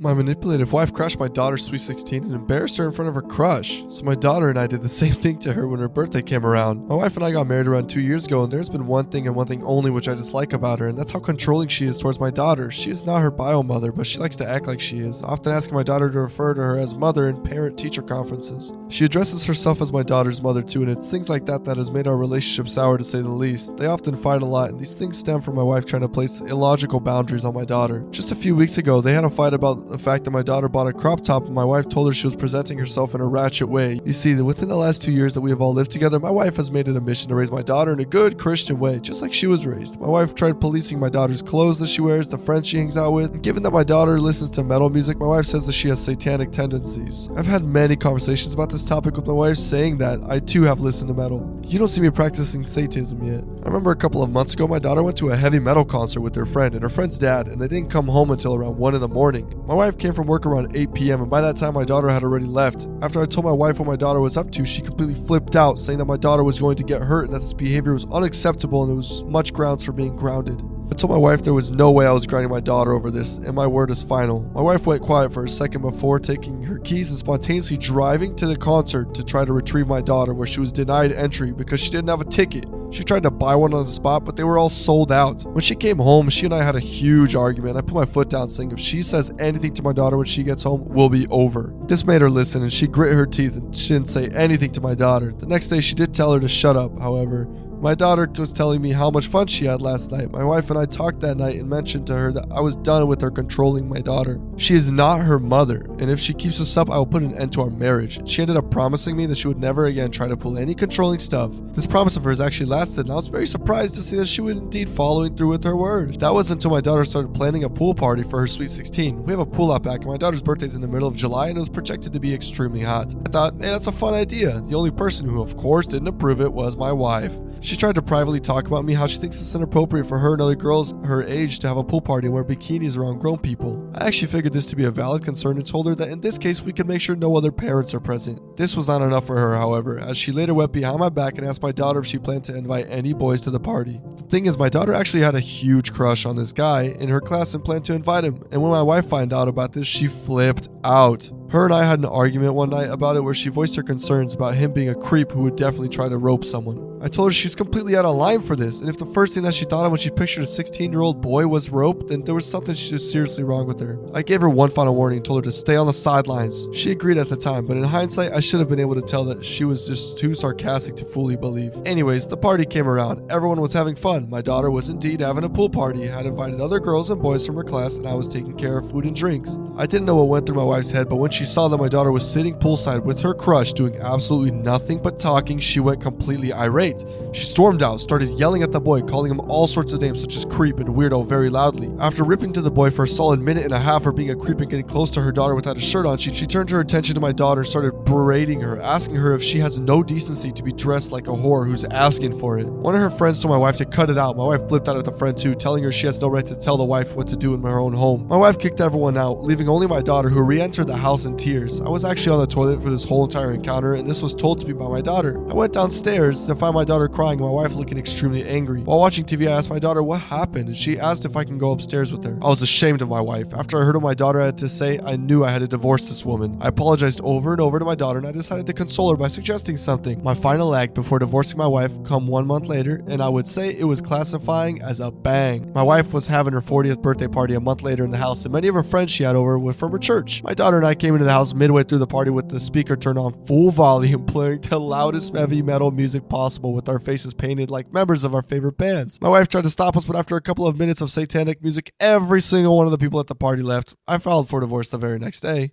My manipulative wife crashed my daughter's Sweet 16 and embarrassed her in front of her crush. So my daughter and I did the same thing to her when her birthday came around. My wife and I got married around 2 years ago, and there's been one thing and one thing only which I dislike about her, and that's how controlling she is towards my daughter. She is not her bio mother, but she likes to act like she is, often asking my daughter to refer to her as mother in parent-teacher conferences. She addresses herself as my daughter's mother too, and it's things like that that has made our relationship sour to say the least. They often fight a lot, and these things stem from my wife trying to place illogical boundaries on my daughter. Just a few weeks ago, they had a fight about the fact that my daughter bought a crop top and my wife told her she was presenting herself in a ratchet way. You see, that within the last 2 years that we have all lived together, my wife has made it a mission to raise my daughter in a good Christian way, just like she was raised. My wife tried policing my daughter's clothes that she wears, the friends she hangs out with, and given that my daughter listens to metal music, my wife says that she has satanic tendencies. I've had many conversations about this topic with my wife, saying that I too have listened to metal. You don't see me practicing Satanism yet. I remember a couple of months ago, my daughter went to a heavy metal concert with her friend and her friend's dad, and they didn't come home until around 1 in the morning. My wife came from work around 8 p.m. and by that time my daughter had already left. After I told my wife what my daughter was up to, she completely flipped out, saying that my daughter was going to get hurt and that this behavior was unacceptable and there was much grounds for being grounded. I told my wife there was no way I was grounding my daughter over this, and my word is final. My wife went quiet for a second before taking her keys and spontaneously driving to the concert to try to retrieve my daughter, where she was denied entry because she didn't have a ticket. She tried to buy one on the spot, but they were all sold out. When she came home, she and I had a huge argument. I put my foot down, saying if she says anything to my daughter when she gets home, we'll be over. This made her listen, and she grit her teeth and she didn't say anything to my daughter. The next day, she did tell her to shut up, however. My daughter was telling me how much fun she had last night. My wife and I talked that night and mentioned to her that I was done with her controlling my daughter. She is not her mother, and if she keeps this up, I will put an end to our marriage. She ended up promising me that she would never again try to pull any controlling stuff. This promise of hers actually lasted, and I was very surprised to see that she was indeed following through with her word. That was until my daughter started planning a pool party for her Sweet 16. We have a pool out back, and my daughter's birthday is in the middle of July, and it was projected to be extremely hot. I thought, hey, that's a fun idea. The only person who, of course, didn't approve it was my wife. She tried to privately talk about me, how she thinks it's inappropriate for her and other girls her age to have a pool party and wear bikinis around grown people. I actually figured this to be a valid concern and told her that in this case we could make sure no other parents are present. This was not enough for her, however, as she later went behind my back and asked my daughter if she planned to invite any boys to the party. The thing is, my daughter actually had a huge crush on this guy in her class and planned to invite him, and when my wife found out about this, she flipped out. Her and I had an argument one night about it where she voiced her concerns about him being a creep who would definitely try to rope someone. I told her she's completely out of line for this, and if the first thing that she thought of when she pictured a 16-year-old boy was rope, then there was something she was seriously wrong with her. I gave her one final warning and told her to stay on the sidelines. She agreed at the time, but in hindsight, I should have been able to tell that she was just too sarcastic to fully believe. Anyways, the party came around. Everyone was having fun. My daughter was indeed having a pool party, had invited other girls and boys from her class, and I was taking care of food and drinks. I didn't know what went through my wife's head, but when she saw that my daughter was sitting poolside with her crush doing absolutely nothing but talking, she went completely irate. She stormed out, started yelling at the boy, calling him all sorts of names such as creep and weirdo very loudly. After ripping to the boy for a solid minute and a half for being a creep and getting close to her daughter without a shirt on, she turned her attention to my daughter and started berating her, asking her if she has no decency to be dressed like a whore who's asking for it. One of her friends told my wife to cut it out. My wife flipped out at the friend too, telling her she has no right to tell the wife what to do in her own home. My wife kicked everyone out, leaving only my daughter, who re-entered the house in tears. I was actually on the toilet for this whole entire encounter, and this was told to me by my daughter. I went downstairs to find my daughter crying and my wife looking extremely angry. While watching TV, I asked my daughter what happened, and she asked if I can go upstairs with her. I was ashamed of my wife. After I heard what my daughter had to say, I knew I had to divorce this woman. I apologized over and over to my daughter, and I decided to console her by suggesting something. My final act before divorcing my wife come 1 month later, and I would say it was classifying as a bang. My wife was having her 40th birthday party a month later in the house, and many of her friends she had over were from her church. My daughter and I came into the house midway through the party with the speaker turned on full volume, playing the loudest heavy metal music possible with our faces painted like members of our favorite bands. My wife tried to stop us, but after a couple of minutes of satanic music, every single one of the people at the party left. I filed for divorce the very next day.